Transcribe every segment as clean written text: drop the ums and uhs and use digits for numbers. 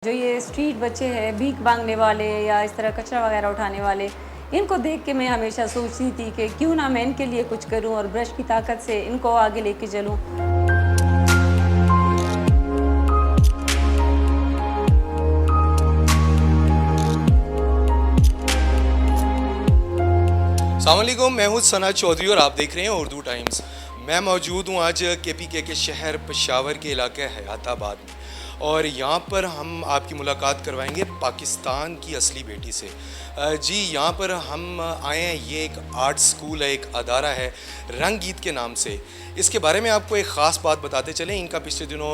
जो ये स्ट्रीट बच्चे हैं, भीख मांगने वाले या इस तरह कचरा वगैरह उठाने वाले, इनको देख के मैं हमेशा सोचती थी कि क्यों ना मैं इनके लिए कुछ करूं और ब्रश की ताकत से इनको आगे लेके चलूं। अस्सलामुअलैकुम, मैं हूँ सना चौधरी और आप देख रहे हैं उर्दू टाइम्स। मैं मौजूद हूँ आज KPK के शहर पेशावर के इलाके हयाताबाद में और यहाँ पर हम आपकी मुलाकात करवाएंगे पाकिस्तान की असली बेटी से। जी, यहाँ पर हम आए हैं, ये एक आर्ट स्कूल है, एक अदारा है रंगीत के नाम से। इसके बारे में आपको एक ख़ास बात बताते चलें। इनका पिछले दिनों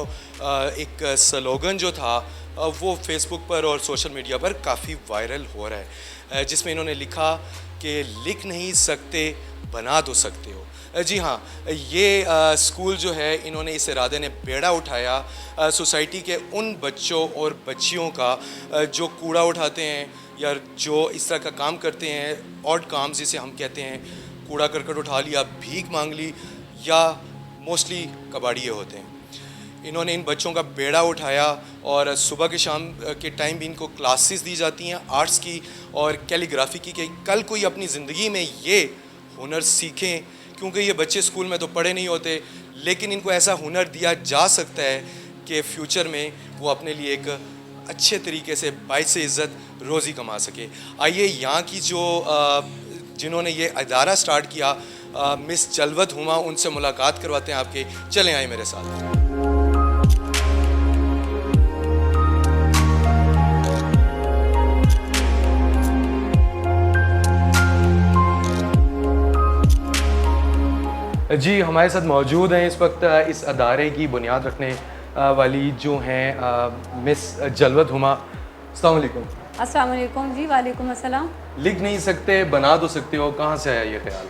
एक स्लोगन जो था वो फेसबुक पर और सोशल मीडिया पर काफ़ी वायरल हो रहा है, जिसमें इन्होंने लिखा कि लिख नहीं सकते बना तो सकते हो। जी हाँ, ये स्कूल जो है, इन्होंने इस इरादे ने बेड़ा उठाया सोसाइटी के उन बच्चों और बच्चियों का जो कूड़ा उठाते हैं या जो इस तरह का काम करते हैं, ऑड काम जिसे हम कहते हैं, कूड़ा करकट उठा लिया, भीख मांग ली, या मोस्टली कबाड़िए होते हैं। इन्होंने इन बच्चों का बेड़ा उठाया और सुबह के शाम के टाइम भी इनको क्लासेस दी जाती हैं आर्ट्स की और कैलीग्राफी की, कि कल कोई अपनी ज़िंदगी में ये हुनर सीखें, क्योंकि ये बच्चे स्कूल में तो पढ़े नहीं होते, लेकिन इनको ऐसा हुनर दिया जा सकता है कि फ्यूचर में वो अपने लिए एक अच्छे तरीके से बाइस इज़्ज़त रोज़ी कमा सके। आइए यहाँ की जो जिन्होंने ये अदारा स्टार्ट किया, मिस जलवत हुमा, उनसे मुलाकात करवाते हैं आपके। चलें आए मेरे साथ। जी, हमारे साथ मौजूद हैं इस वक्त इस अदारे की बुनियाद रखने वाली जो हैं मिस जलवत हुमा। अस्सलाम वालेकुम। अस्सलाम वालेकुम जी। वालेकुम अस्सलाम। लिख नहीं सकते बना तो सकते हो, कहाँ से आया ये ख्याल?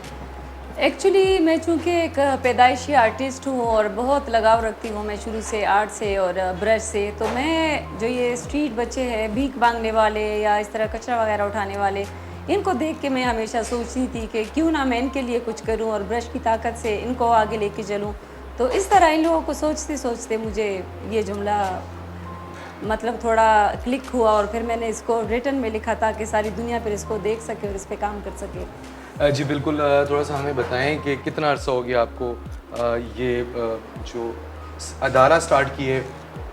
एक्चुअली मैं चूँकि एक पैदाइशी आर्टिस्ट हूँ और बहुत लगाव रखती हूँ मैं शुरू से आर्ट से और ब्रश से, तो मैं जो ये स्ट्रीट बच्चे हैं, भीख मांगने वाले या इस तरह कचरा वगैरह उठाने वाले, इनको देख के मैं हमेशा सोचती थी कि क्यों ना मैं इनके लिए कुछ करूं और ब्रश की ताकत से इनको आगे लेके चलूं। तो इस तरह इन लोगों को सोचते सोचते मुझे ये जुमला मतलब थोड़ा क्लिक हुआ और फिर मैंने इसको रिटन में लिखा ताकि सारी दुनिया फिर इसको देख सके और इस पर काम कर सके। जी बिल्कुल, थोड़ा सा हमें बताएं कि कितना अर्सा हो गया आपको ये जो अदारा स्टार्ट किए?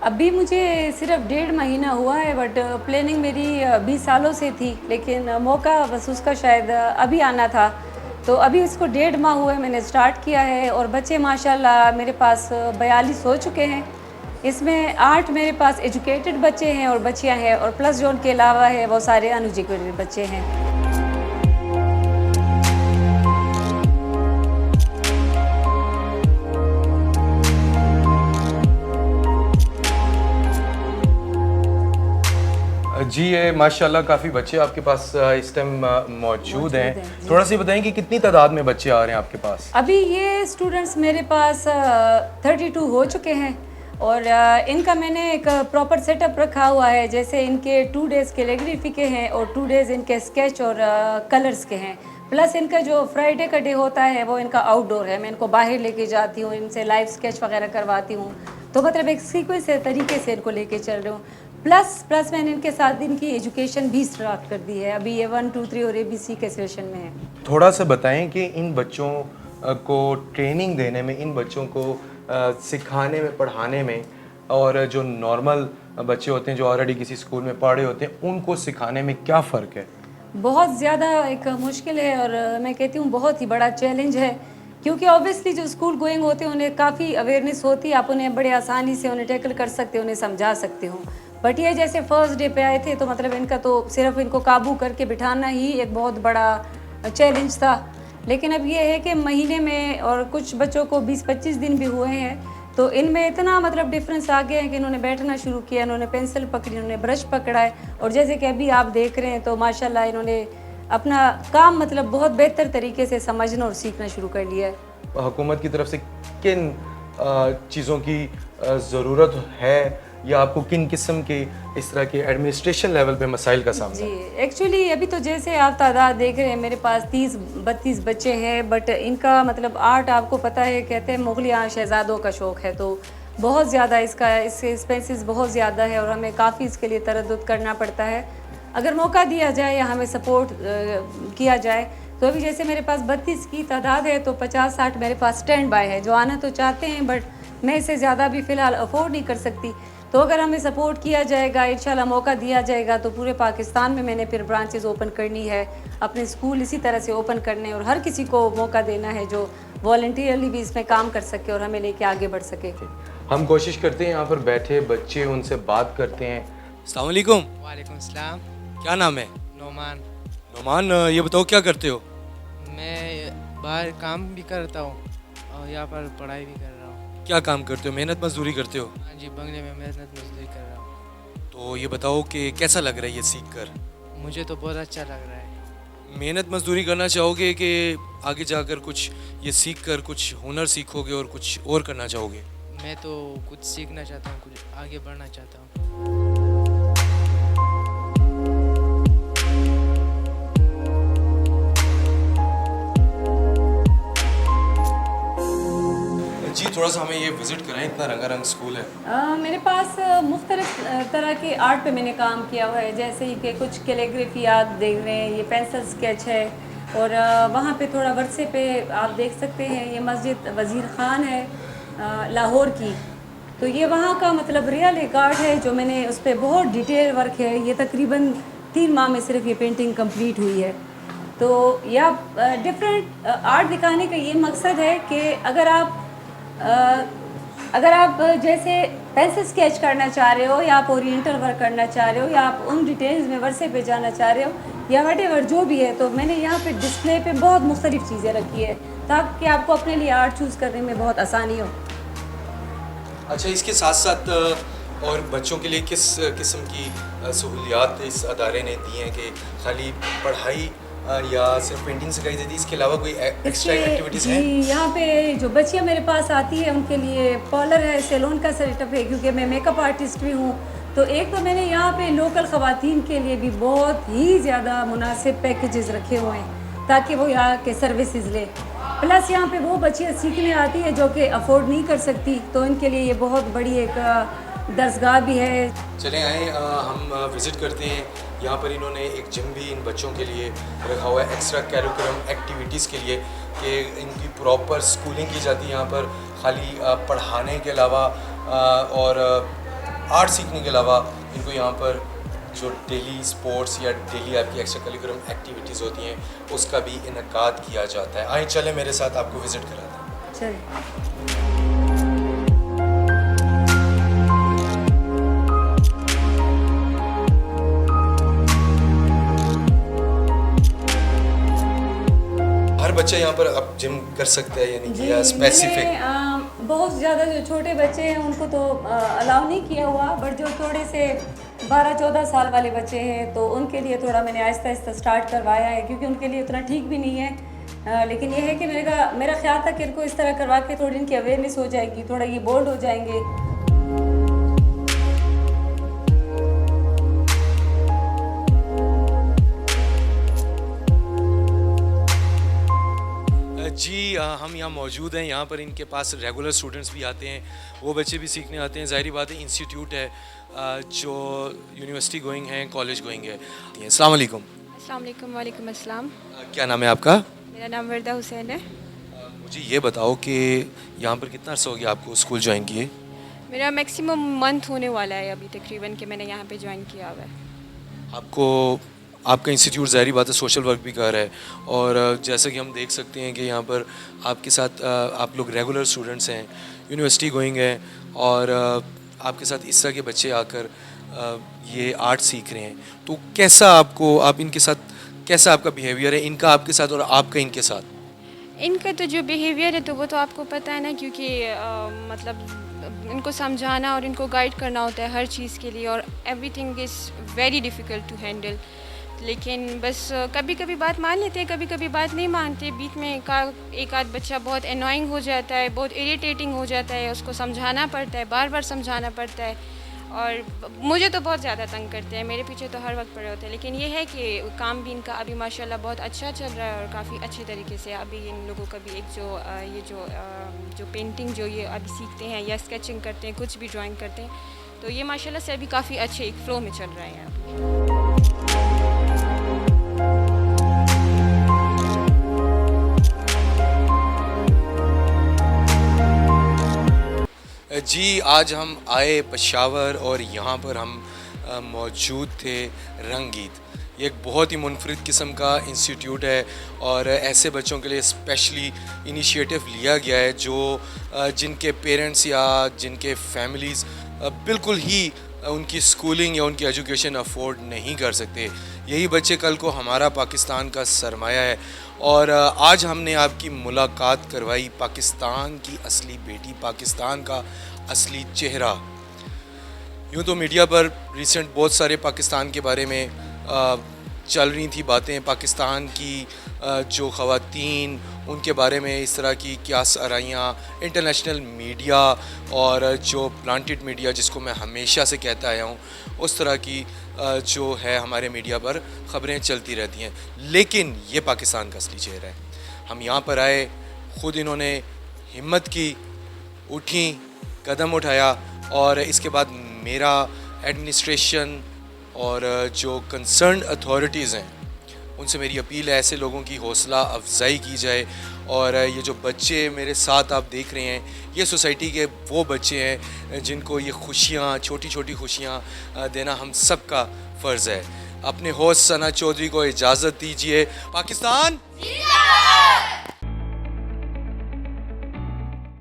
अभी मुझे सिर्फ 1.5 महीना हुआ है, बट प्लानिंग मेरी 20 सालों से थी, लेकिन मौका बस उसका शायद अभी आना था। तो अभी इसको 1.5 माह हुए मैंने स्टार्ट किया है और बच्चे माशाल्लाह मेरे पास 42 हो चुके हैं। इसमें 8 मेरे पास एजुकेटेड बच्चे हैं और बच्चियां हैं, और प्लस जो उनके अलावा है वो सारे अनएजुकेटेड बच्चे हैं। जी, ये माशाल्लाह काफ़ी बच्चे आपके पास इस टाइम मौजूद हैं। थोड़ा सा बताएं कि कितनी तादाद में बच्चे आ रहे हैं आपके पास? अभी ये स्टूडेंट्स मेरे पास 32 हो चुके हैं और इनका मैंने एक प्रॉपर सेटअप रखा हुआ है। जैसे इनके 2 डेज़ कैलीग्राफी के हैं और 2 डेज़ इनके स्केच और कलर्स के हैं, प्लस इनका जो फ्राइडे का डे होता है वो इनका आउटडोर है। मैं इनको बाहर लेके जाती हूँ, इनसे लाइव स्केच वगैरह करवाती हूँ, तो मतलब एक सीक्वेंस तरीके से इनको लेके चल रही हूँ। प्लस मैंने इनके साथ इनकी एजुकेशन भी स्टार्ट कर दी है। अभी ये 1, 2, 3 और ABC के सेशन में है। थोड़ा सा बताएं कि इन बच्चों को ट्रेनिंग देने में, इन बच्चों को सिखाने में, पढ़ाने में, और जो नॉर्मल बच्चे होते हैं जो ऑलरेडी किसी स्कूल में पढ़े होते हैं, उनको सिखाने में क्या फ़र्क है? बहुत ज़्यादा एक मुश्किल है और मैं कहती हूँ बहुत ही बड़ा चैलेंज है, क्योंकि ऑब्वियसली जो स्कूल गोइंग होते हैं उन्हें काफ़ी अवेयरनेस होती है, आप उन्हें बड़े आसानी से उन्हें टैकल कर सकते हो, उन्हें समझा सकते हो। बट ये जैसे फर्स्ट डे पे आए थे तो मतलब इनका तो सिर्फ इनको काबू करके बिठाना ही एक बहुत बड़ा चैलेंज था। लेकिन अब ये है कि महीने में, और कुछ बच्चों को 20-25 दिन भी हुए हैं, तो इनमें इतना मतलब डिफरेंस आ गया है कि इन्होंने बैठना शुरू किया, इन्होंने पेंसिल पकड़ी, इन्होंने ब्रश पकड़ा है, और जैसे कि अभी आप देख रहे हैं तो माशाल्लाह इन्होंने अपना काम मतलब बहुत बेहतर तरीके से समझना और सीखना शुरू कर लिया है। हुकूमत की तरफ से किन चीज़ों की ज़रूरत है, या आपको किन किस्म के इस तरह के एडमिनिस्ट्रेशन लेवल पे मसाइल का सामना? जी, एक्चुअली अभी तो जैसे आप तादाद देख रहे हैं, मेरे पास 30-32 बच्चे हैं, बट इनका मतलब आर्ट आपको पता है, कहते हैं मुगलिया शहजादों का शौक़ है, तो बहुत ज़्यादा इसके एक्सपेंसेस बहुत ज़्यादा है और हमें काफ़ी इसके लिए तरद्दुद करना पड़ता है। अगर मौका दिया जाए या हमें सपोर्ट किया जाए तो अभी जैसे मेरे पास 32 की तादाद है तो 50-60 मेरे पास स्टैंड बाय है जो आना तो चाहते हैं, बट मैं इससे ज़्यादा भी फ़िलहाल अफोर्ड नहीं कर सकती। तो अगर हमें सपोर्ट किया जाएगा, इंशाल्लाह मौका दिया जाएगा, तो पूरे पाकिस्तान में मैंने फिर ब्रांचेस ओपन करनी है, अपने स्कूल इसी तरह से ओपन करने और हर किसी को मौका देना है जो वॉलंटियरली भी इसमें काम कर सके और हमें लेके आगे बढ़ सके। हम कोशिश करते हैं यहाँ पर बैठे बच्चे उनसे बात करते हैं। अस्सलाम वालेकुम। वालेकुम सलाम। क्या नाम है? नोमान। नोमान, ये बताओ क्या करते हो? मैं बाहर काम भी करता हूँ और यहाँ पर पढ़ाई भी कर रहा हूँ। क्या काम करते हो? मेहनत मजदूरी करते हो? हाँ जी, बंगले में मेहनत मजदूरी कर रहा हूँ। तो ये बताओ कि कैसा लग रहा है ये सीख कर? मुझे तो बहुत अच्छा लग रहा है। मेहनत मजदूरी करना चाहोगे कि आगे जाकर कुछ ये सीख कर कुछ हुनर सीखोगे और कुछ और करना चाहोगे? मैं तो कुछ सीखना चाहता हूँ, कुछ आगे बढ़ना चाहता हूँ। जी, थोड़ा सा हमें ये विज़िट कराएं, इतना रंगारंग स्कूल है। मेरे पास मुख्तलिफ तरह के आर्ट पे मैंने काम किया हुआ है, जैसे ही कि कुछ कैलीग्राफी आप देख रहे हैं, ये पेंसिल स्केच है और वहाँ पे थोड़ा वर्से पे आप देख सकते हैं ये मस्जिद वज़ीर ख़ान है लाहौर की। तो ये वहाँ का मतलब रियल एक आर्ट है जो मैंने उस पर बहुत डिटेल वर्क है। ये तकरीबन 3 माह में सिर्फ ये पेंटिंग कंप्लीट हुई है। तो यह डिफरेंट आर्ट दिखाने का ये मकसद है कि अगर आप जैसे पेंसिल स्केच करना चाह रहे हो या आप ओरिएंटल वर्क करना चाह रहे हो या आप उन डिटेल्स में वर्से पे जाना चाह रहे हो या वटेवर जो भी है, तो मैंने यहाँ पे डिस्प्ले पे बहुत मुख्तलिफ चीज़ें रखी है ताकि आपको अपने लिए आर्ट चूज़ करने में बहुत आसानी हो। अच्छा, इसके साथ साथ और बच्चों के लिए किस किस्म की सहूलियात इस अदारे ने दी हैं कि खाली पढ़ाई या सिर्फ पेंटिंग सिखाई जाती है, इसके अलावा कोई एक्स्ट्रा एक्टिविटीज़ हैं? जी, यहाँ पे जो बच्चियाँ मेरे पास आती है उनके लिए पार्लर है, सैलून का सेटअप है, क्योंकि मैं मेकअप आर्टिस्ट भी हूँ। तो एक तो मैंने यहाँ पे लोकल ख़वातीन के लिए भी बहुत ही ज़्यादा मुनासिब पैकेजेस रखे हुए हैं ताकि वो यहाँ के सर्विसेज ले। प्लस यहाँ पे वो बच्चियाँ सीखने आती है जो कि अफोर्ड नहीं कर सकती, तो इनके लिए ये बहुत बड़ी एक दरसगाह भी है। चलें आए हम विज़िट करते हैं। यहाँ पर इन्होंने एक जिम भी इन बच्चों के लिए रखा हुआ है, एक्स्ट्रा कैरिकुलम एक्टिविटीज़ के लिए, कि इनकी प्रॉपर स्कूलिंग की जाती है यहाँ पर, खाली पढ़ाने के अलावा और आर्ट सीखने के अलावा इनको यहाँ पर जो डेली स्पोर्ट्स या डेली आपकी एक्स्ट्रा करिकुलम एक्टिविटीज़ होती हैं उसका भी इनकाद किया जाता है। आए चलें मेरे साथ, आपको विज़िट कराते हैं। चलिए। हर बच्चा यहाँ पर अब जिम कर सकता है यानी कि या जी, स्पेसिफिक? मैंने बहुत ज़्यादा जो छोटे बच्चे हैं उनको तो अलाउ नहीं किया हुआ, बट जो थोड़े से 12-14 साल वाले बच्चे हैं तो उनके लिए थोड़ा मैंने आहिस्ता आहिस्ता स्टार्ट करवाया है, क्योंकि उनके लिए उतना ठीक भी नहीं है। लेकिन ये है कि मेरा ख्याल था कि इनको इस तरह करवा के थोड़ी इनकी अवेयरनेस हो जाएगी, थोड़ा ये बोल्ड हो जाएंगे। जी, हम यहाँ मौजूद हैं। यहाँ पर इनके पास रेगुलर स्टूडेंट्स भी आते हैं, वो बच्चे भी सीखने आते हैं। ज़ाहिर बात है इंस्टीट्यूट है जो यूनिवर्सिटी गोइंग है, कॉलेज गोइंग है। अस्सलाम वालेकुम। अस्सलाम वालेकुम। वालेकुम अस्सलाम। क्या नाम है आपका? मेरा नाम वर्दा हुसैन है। मुझे ये बताओ कि यहाँ पर कितना अर्सा हो गया आपको स्कूल ज्वाइन किए? मेरा मैक्सिमम मंथ होने वाला है अभी तकरीबन कि मैंने यहाँ पे ज्वाइन किया हुआ है। आपको आपका इंस्टीट्यूट ज़ाहिर बात है सोशल वर्क भी कर रहा है, और जैसा कि हम देख सकते हैं कि यहाँ पर आपके साथ आप लोग रेगुलर स्टूडेंट्स हैं, यूनिवर्सिटी गोइंग है, और आपके साथ इस तरह के बच्चे आकर ये आर्ट सीख रहे हैं। तो कैसा आप इनके साथ कैसा आपका बिहेवियर है, इनका आपके साथ और आपका इनके साथ? इनका तो जो बिहेवियर है तो वो तो आपको पता है ना, क्योंकि मतलब इनको समझाना और इनको गाइड करना होता है हर चीज़ के लिए, और everything is very difficult to handle. लेकिन बस कभी कभी बात मान लेते हैं, कभी कभी बात नहीं मानते। बीच में एक आध बच्चा बहुत एनॉइंग हो जाता है, बहुत इरिटेटिंग हो जाता है, उसको समझाना पड़ता है, बार बार समझाना पड़ता है। और मुझे तो बहुत ज़्यादा तंग करते हैं, मेरे पीछे तो हर वक्त पड़े होते हैं। लेकिन ये है कि काम भी इनका अभी माशाल्लाह बहुत अच्छा चल रहा है और काफ़ी अच्छे तरीके से अभी इन लोगों का भी एक जो पेंटिंग जो ये अभी सीखते हैं या स्केचिंग करते हैं, कुछ भी ड्राइंग करते हैं, तो ये माशाल्लाह से अभी काफ़ी अच्छे एक फ़्लो में चल रहा है अभी। जी, आज हम आए पेशावर और यहाँ पर हम मौजूद थे रंगीत। ये एक बहुत ही मुनफरिद किस्म का इंस्टीट्यूट है और ऐसे बच्चों के लिए स्पेशली इनिशिएटिव लिया गया है जो जिनके पेरेंट्स या जिनके फैमिलीज़ बिल्कुल ही उनकी स्कूलिंग या उनकी एजुकेशन अफोर्ड नहीं कर सकते। यही बच्चे कल को हमारा पाकिस्तान का सरमाया है। और आज हमने आपकी मुलाकात करवाई पाकिस्तान की असली बेटी, पाकिस्तान का असली चेहरा। यूँ तो मीडिया पर रिसेंट बहुत सारे पाकिस्तान के बारे में चल रही थी बातें, पाकिस्तान की जो ख़वातीन उनके बारे में इस तरह की क्यास आराइयाँ, इंटरनेशनल मीडिया और जो प्लांटेड मीडिया जिसको मैं हमेशा से कहता आया हूँ, उस तरह की जो है हमारे मीडिया पर ख़बरें चलती रहती हैं। लेकिन ये पाकिस्तान का असली चेहरा है। हम यहाँ पर आए, ख़ुद इन्होंने हिम्मत की, उठी, कदम उठाया और इसके बाद मेरा एडमिनिस्ट्रेशन और जो कंसर्न अथॉरिटीज़ हैं उनसे मेरी अपील है ऐसे लोगों की हौसला अफजाई की जाए। और ये जो बच्चे मेरे साथ आप देख रहे हैं, ये सोसाइटी के वो बच्चे हैं जिनको ये खुशियाँ, छोटी छोटी खुशियाँ देना हम सब का फ़र्ज़ है। अपने होस्ट सना चौधरी को इजाज़त दीजिए। पाकिस्तान